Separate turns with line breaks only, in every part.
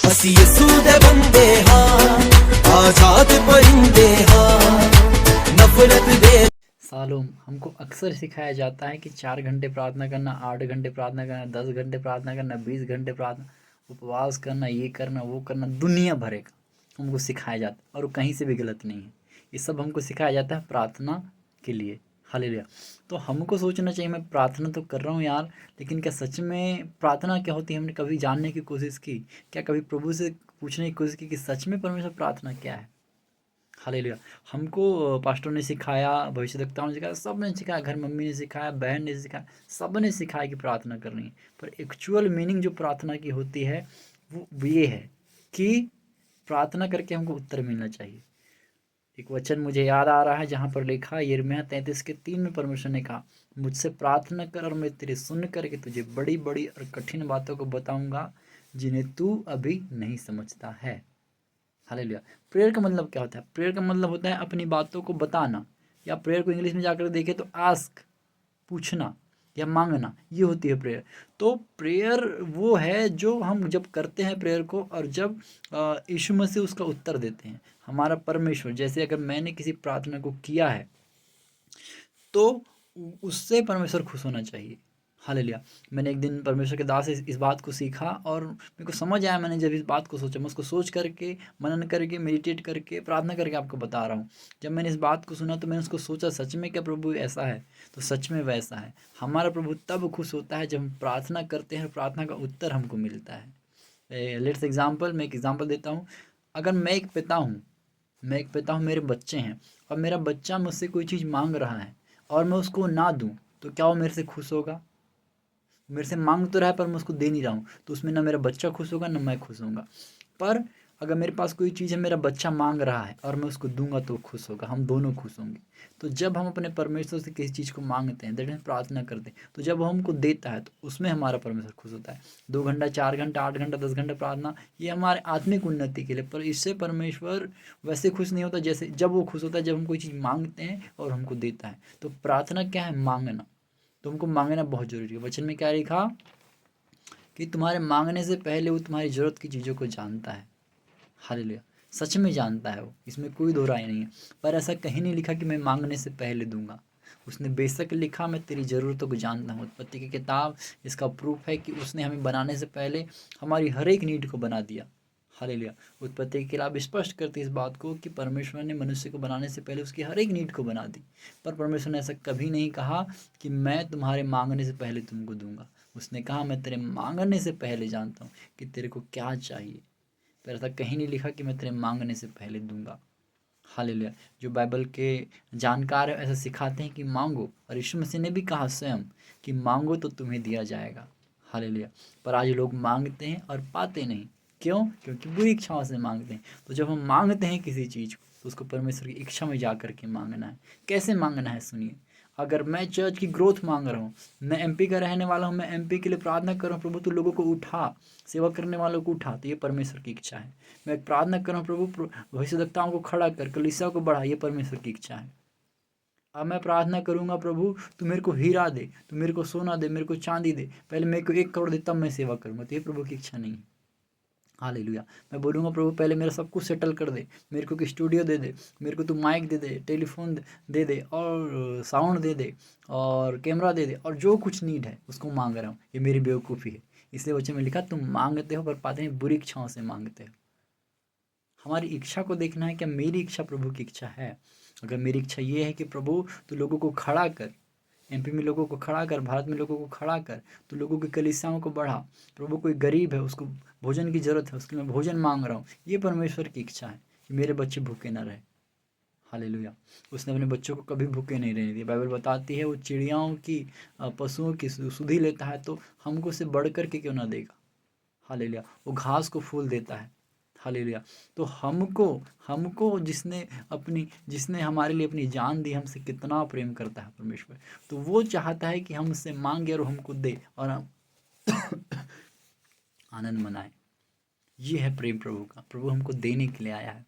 हसिए सूदे बंदे हाँ आजाद परिंदे हाँ नफरत दे।
सालों हमको अक्सर सिखाया जाता है कि 4 घंटे प्रार्थना करना, 8 घंटे प्रार्थना करना, 10 घंटे प्रार्थना करना, 20 घंटे प्रार्थना, उपवास करना, ये करना वो करना, दुनिया भरे का हमको सिखाया जाता है और वो कहीं से भी गलत नहीं है। ये सब हमको सिखाया जाता है प्रार्थना के लिए। हालेलुया। तो हमको सोचना चाहिए मैं प्रार्थना तो कर रहा हूँ यार, लेकिन क्या सच में प्रार्थना क्या होती है? हमने कभी जानने की कोशिश की? क्या कभी प्रभु से पूछने की कोशिश की कि सच में परमेश्वर प्रार्थना क्या है? हालेलुया। हमको पास्टर ने सिखाया, भविष्यद्वक्ताओं ने सिखाया, सब ने सिखाया, घर मम्मी ने सिखाया, बहन ने सिखाया, सब ने सिखाया कि प्रार्थना करनी है। पर एक्चुअल मीनिंग जो प्रार्थना की होती है वो ये है कि प्रार्थना करके हमको उत्तर मिलना चाहिए। एक वचन मुझे याद आ रहा है जहाँ पर लिखा, यिर्मयाह 33:3 में परमेश्वर ने कहा, मुझसे प्रार्थना कर और मैं तेरी सुन करके तुझे बड़ी बड़ी और कठिन बातों को बताऊंगा जिन्हें तू अभी नहीं समझता है। हालेलुया। प्रेयर का मतलब क्या होता है? प्रेयर का मतलब होता है अपनी बातों को बताना, या प्रेयर को इंग्लिश में जाकर देखें तो आस्क, पूछना या मांगना, ये होती है प्रेयर। तो प्रेयर वो है जो हम जब करते हैं प्रेयर को, और जब यीशु मसीह उसका उत्तर देते हैं। हमारा परमेश्वर, जैसे अगर मैंने किसी प्रार्थना को किया है तो उससे परमेश्वर खुश होना चाहिए। हालेलुया। मैंने एक दिन परमेश्वर के दास से इस बात को सीखा और मेरे को समझ आया। मैंने जब इस बात को सोचा, मैं उसको सोच करके, मनन करके, मेडिटेट करके, प्रार्थना करके आपको बता रहा हूँ। जब मैंने इस बात को सुना तो मैंने उसको सोचा, सच में क्या प्रभु ऐसा है? तो सच में वैसा है। हमारा प्रभु तब खुश होता है जब हम प्रार्थना करते हैं, प्रार्थना का उत्तर हमको मिलता है। लेट्स एग्जाम्पल, मैं एक एग्जाम्पल देता हूँ। अगर मैं एक पिता हूँ, मेरे बच्चे हैं, और मेरा बच्चा मुझसे कोई चीज़ मांग रहा है और मैं उसको ना दूँ, तो क्या वो मेरे से खुश होगा? मेरे से मांग तो रहा है पर मैं उसको दे नहीं रहा हूँ, तो उसमें ना मेरा बच्चा खुश होगा ना मैं खुश होऊंगा। पर अगर मेरे पास कोई चीज़ है, मेरा बच्चा मांग रहा है और मैं उसको दूंगा तो वो खुश होगा, हम दोनों खुश होंगे। तो जब हम अपने परमेश्वर से किसी चीज़ को मांगते हैं, दैट मीन्स प्रार्थना करते हैं, तो जब वो हमको देता है तो उसमें हमारा परमेश्वर खुश होता है। 2 घंटा, 4 घंटा, 8 घंटा, 10 घंटा प्रार्थना, ये हमारे आत्मिक उन्नति के लिए, पर इससे परमेश्वर वैसे खुश नहीं होता जैसे जब वो खुश होता है जब हम कोई चीज़ मांगते हैं और हमको देता है। तो प्रार्थना क्या है? मांगना। तुमको मांगना बहुत जरूरी है। वचन में क्या लिखा कि तुम्हारे मांगने से पहले वो तुम्हारी ज़रूरत की चीज़ों को जानता है। हालेलुया। सच में जानता है वो, इसमें कोई दो राय नहीं है। पर ऐसा कहीं नहीं लिखा कि मैं मांगने से पहले दूंगा। उसने बेशक लिखा, मैं तेरी ज़रूरतों को जानता हूँ। उत्पत्ति की किताब इसका प्रूफ है कि उसने हमें बनाने से पहले हमारी हर एक नीड को बना दिया। हालेलुया। उत्पत्ति की किताब स्पष्ट करती है इस बात को कि परमेश्वर ने मनुष्य को बनाने से पहले उसकी हर एक नीड को बना दी। पर परमेश्वर ने ऐसा कभी नहीं कहा कि मैं तुम्हारे मांगने से पहले तुमको दूंगा। उसने कहा, मैं तेरे मांगने से पहले जानता हूँ कि तेरे को क्या चाहिए। पर ऐसा कहीं नहीं लिखा कि मैं तेरे मांगने से पहले दूंगा। हालेलुया। जो बाइबल के जानकार है ऐसा सिखाते हैं कि मांगो, और यीशु मसीह ने भी कहा स्वयं कि मांगो तो तुम्हें दिया जाएगा। हालेलुया। पर आज लोग मांगते हैं और पाते नहीं। क्यों? क्योंकि बुरी इच्छाओं से मांगते हैं। तो जब हम मांगते हैं किसी चीज़ को तो उसको परमेश्वर की इच्छा में जा करके मांगना है। कैसे मांगना है सुनिए। अगर मैं चर्च की ग्रोथ मांग रहा हूँ, मैं एमपी का रहने वाला हूँ, मैं एमपी के लिए प्रार्थना कर रहा हूँ, प्रभु तू लोगों को उठा, सेवा करने वालों को उठा, तो ये परमेश्वर की इच्छा है। मैं प्रार्थना कर रहा हूँ, प्रभु भविष्यद्वक्ताओं को खड़ा कर, कलीसिया को बढ़ा, ये परमेश्वर की इच्छा है। अब मैं प्रार्थना करूंगा, प्रभु तू मेरे को हीरा दे, तू मेरे को सोना दे, मेरे को चांदी दे, पहले मेरे को 1 करोड़ दे तब मैं सेवा करूंगा, तो ये प्रभु की इच्छा नहीं है। हालेलुया। मैं बोलूँगा, प्रभु पहले मेरा सब कुछ सेटल कर दे, मेरे को एक स्टूडियो दे दे, मेरे को तू माइक दे दे, टेलीफोन दे दे, और साउंड दे दे, और कैमरा दे दे, और जो कुछ नीड है उसको मांग रहा हूँ। ये मेरी बेवकूफ़ी है। इसलिए वचन में लिखा, तुम मांगते हो पर पाते नहीं, बुरी इच्छाओं से मांगते हो। हमारी इच्छा को देखना है, क्या मेरी इच्छा प्रभु की इच्छा है? अगर मेरी इच्छा ये है कि प्रभु तू लोगों को खड़ा कर, एमपी में लोगों को खड़ा कर, भारत में लोगों को खड़ा कर, तो लोगों की कलीसियाओं को बढ़ा, प्रभु कोई गरीब है उसको भोजन की ज़रूरत है, उसके लिए मैं भोजन मांग रहा हूँ, ये परमेश्वर की इच्छा है कि मेरे बच्चे भूखे ना रहे। हालेलुया। उसने अपने बच्चों को कभी भूखे नहीं रहने दिए। बाइबल बताती है वो चिड़ियाओं की, पशुओं की सुधि लेता है, तो हमको उससे बढ़ कर के क्यों ना देगा। हालेलुया। वो घास को फूल देता है। हालेलुया। तो हमको हमको जिसने हमारे लिए अपनी जान दी, हमसे कितना प्रेम करता है परमेश्वर। तो वो चाहता है कि हम उससे मांगे और हमको दे और हम आनंद मनाए। ये है प्रेम प्रभु का। प्रभु हमको देने के लिए आया है।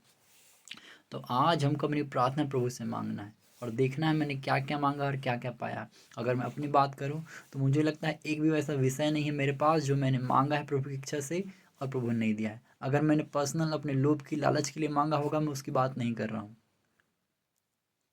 तो आज हमको अपनी प्रार्थना प्रभु से मांगना है और देखना है मैंने क्या क्या मांगा और क्या क्या पाया। अगर मैं अपनी बात करूं तो मुझे लगता है एक भी वैसा विषय नहीं है मेरे पास जो मैंने मांगा है प्रभु की इच्छा से और प्रभु ने नहीं दिया है। अगर मैंने पर्सनल अपने लोभ की लालच के लिए मांगा होगा, मैं उसकी बात नहीं कर रहा हूँ।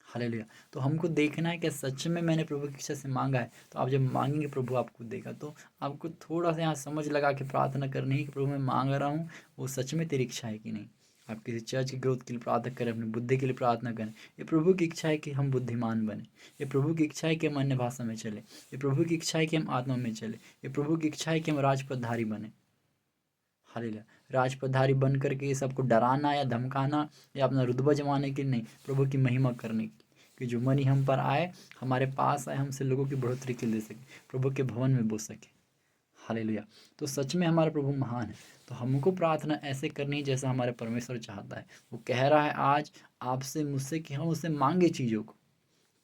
हालेलुया। तो हमको देखना है कि सच में मैंने प्रभु की इच्छा से मांगा है। तो आप जब मांगेंगे प्रभु आपको देगा। तो आपको थोड़ा सा यहाँ समझ लगा के प्रार्थना करनी है कि प्रभु मैं मांग रहा हूँ, वो सच में तेरी इच्छा है कि नहीं। आप किसी चर्च की ग्रोथ के लिए प्रार्थना करें, अपनी बुद्धि के लिए प्रार्थना करें। ये प्रभु की इच्छा है कि हम बुद्धिमान बने। ये प्रभु की इच्छा है कि हम अन्य भाषा में चले। ये प्रभु की इच्छा है कि हम आत्मा में चले। ये प्रभु की इच्छा है कि हम राजपदधारी बने। हालेलुया। राजपदधारी बन करके सबको डराना या धमकाना या अपना रुतबा जमाने के लिए नहीं, प्रभु की महिमा करने की। कि जो मनी हम पर आए, हमारे पास आए, हमसे लोगों की बढ़ोतरी के लिए सके, प्रभु के भवन में बो सके। हालेलुया। तो सच में हमारा प्रभु महान है। तो हमको प्रार्थना ऐसे करनी है जैसा हमारे परमेश्वर चाहता है। वो कह रहा है आज आपसे मुझसे कि हम उससे मांगे चीज़ों को।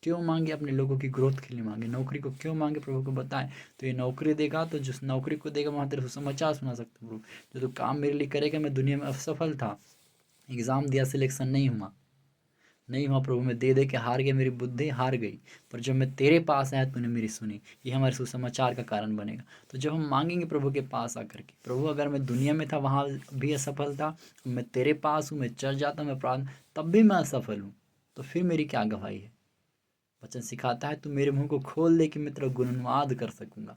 क्यों मांगे? अपने लोगों की ग्रोथ के लिए मांगे। नौकरी को क्यों मांगे? प्रभु को बताएं। तो ये नौकरी देगा, तो जिस नौकरी को देगा वहाँ तेरे सुसमाचार सुना सकता प्रभु। जो तो काम मेरे लिए करेगा, मैं दुनिया में असफल था, एग्ज़ाम दिया, सिलेक्शन नहीं हुआ प्रभु, मैं दे के हार गया, मेरी बुद्धि हार गई, पर जब मैं तेरे पास आया तूने मेरी सुनी। ये हमारे सुसमाचार का कारण बनेगा। तो जब हम मांगेंगे प्रभु के पास आकर के, प्रभु अगर मैं दुनिया में था वहाँ भी असफल था, मैं तेरे पास हूँ, मैं चर्च जाता, मैं प्रार्थना, तब भी मैं असफल हूँ, तो फिर मेरी क्या गवाही है? वचन सिखाता है तू मेरे मुंह को खोल दे कि मैं तेरा गुणनुवाद कर सकूंगा।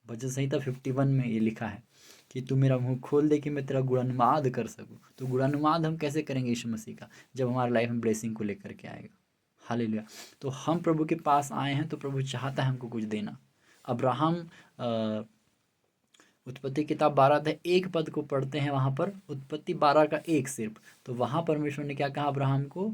भजन संहिता 51 में ये लिखा है कि तू मेरा मुंह खोल दे कि मैं तेरा गुणानुवाद कर सकूं। तो गुणानुवाद हम कैसे करेंगे यीशु मसीह का? जब हमारे लाइफ में ब्लेसिंग को लेकर के आएगा। हालेलुया। तो हम प्रभु के पास आए हैं तो प्रभु चाहता है हमको कुछ देना। अब्राहम उत्पत्ति किताब 12 1 पद को पढ़ते हैं, वहाँ पर उत्पत्ति 12 का 1 सिर्फ। तो वहाँ परमेश्वर ने क्या कहा अब्राहम को?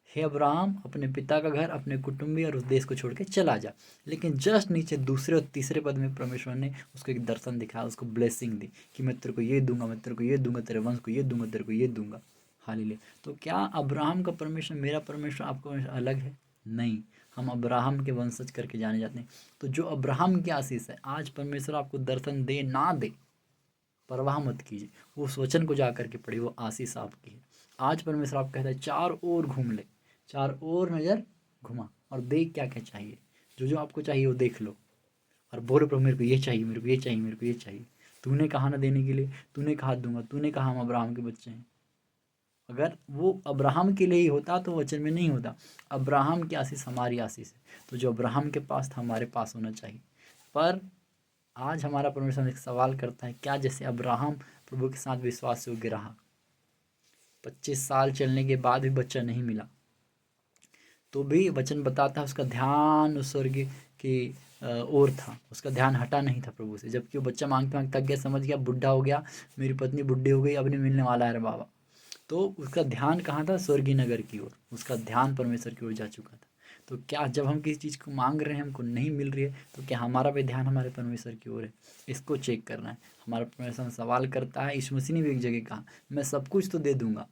हे अब्राहम, अपने पिता का घर, अपने कुटुंबी और उस देश को छोड़ के चला जा। लेकिन जस्ट नीचे दूसरे और तीसरे पद में परमेश्वर ने उसको एक दर्शन दिखाया, उसको ब्लेसिंग दी कि मैं तेरे को ये दूंगा, मैं तेरे को ये दूंगा, तेरे वंश को ये दूंगा, तेरे को ये दूंगा। हालेलुया। तो क्या अब्राहम का परमेश्वर मेरा परमेश्वर आपका परमेश्वर अलग है? नहीं, हम अब्राहम के वंशज करके जाने जाते हैं। तो जो अब्राहम की आशीष है, आज परमेश्वर आपको दर्शन दे ना दे, परवाह मत कीजिए, वो उस वचन को जा करके पढ़िए, वो आशीष आपकी है। आज परमेश्वर आप कहता है चार ओर घूम ले, चार ओर नज़र घुमा और देख क्या क्या चाहिए। जो जो आपको चाहिए वो देख लो और बोलो प्रभु मेरे को ये चाहिए, मेरे को ये चाहिए, मेरे को ये चाहिए। तूने कहा ना देने के लिए, तूने कहा दूंगा, तूने कहा हम अब्राहम के बच्चे हैं। अगर वो अब्राहम के लिए ही होता तो वचन में नहीं होता। अब्राहम की आशीष हमारी आशीष है। तो जो अब्राहम के पास था हमारे पास होना चाहिए। पर आज हमारा परमेश्वर एक सवाल करता है, क्या जैसे अब्राहम प्रभु के साथ विश्वास योग्य रहा? 25 साल चलने के बाद भी बच्चा नहीं मिला, तो भी वचन बताता है उसका ध्यान उस स्वर्ग की ओर था, उसका ध्यान हटा नहीं था प्रभु से। जबकि वो बच्चा मांगते मांगते थक गया, समझ गया बुढ़ा हो गया, मेरी पत्नी बुढ़ी हो गई, अब नहीं मिलने वाला है रे बाबा। तो उसका ध्यान कहाँ था? स्वर्गीय नगर की ओर, उसका ध्यान परमेश्वर की ओर जा चुका था। तो क्या जब हम किसी चीज़ को मांग रहे हैं, हमको नहीं मिल रही है, तो क्या हमारा भी ध्यान हमारे परमेश्वर की ओर है? इसको चेक करना है। हमारा परमेश्वर सवाल करता है, यीशु मसीह ने भी एक जगह कहा मैं सब कुछ तो दे दूंगा।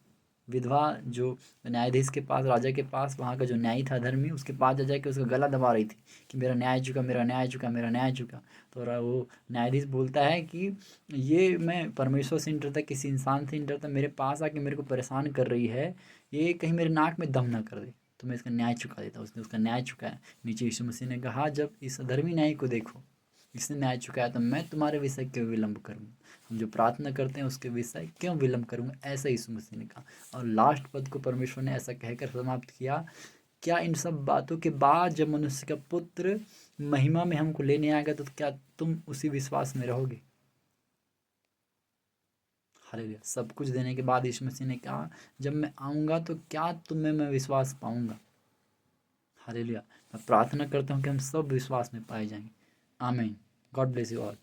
विधवा जो न्यायाधीश के पास, राजा के पास, वहाँ का जो न्यायी था धर्मी, उसके पास जा जाके उसका गला दबा रही थी कि मेरा न्याय चुका, मेरा न्याय चुका, मेरा न्याय चुका। तो वो न्यायाधीश बोलता है कि ये मैं परमेश्वर से नहीं डरता, किसी इंसान से नहीं डरता, मेरे पास आके मेरे को परेशान कर रही है, ये कहीं मेरे नाक में दम ना कर दे, तो मैं इसका न्याय चुका देता। उसने उसका न्याय चुकाया। नीचे यीशु मसीह ने कहा जब इस धर्मी न्याय को देखो, इसने न्याय चुकाया, तो मैं तुम्हारे विषय क्यों विलम्ब करूँ? हम जो प्रार्थना करते हैं उसके विषय क्यों विलम्ब करूँगा? ऐसा यीशु मसीह ने कहा। और लास्ट पद को परमेश्वर ने ऐसा कहकर समाप्त किया, क्या इन सब बातों के बाद जब मनुष्य का पुत्र महिमा में हमको लेने आएगा, तो क्या तुम उसी विश्वास में रहोगे? हालेलुया। सब कुछ देने के बाद यीशु मसीह ने कहा जब मैं आऊँगा तो क्या तुम में मैं विश्वास पाऊँगा? हालेलुया। मैं प्रार्थना करता हूँ कि हम सब विश्वास में पाए जाएंगे। आमीन। God bless you all.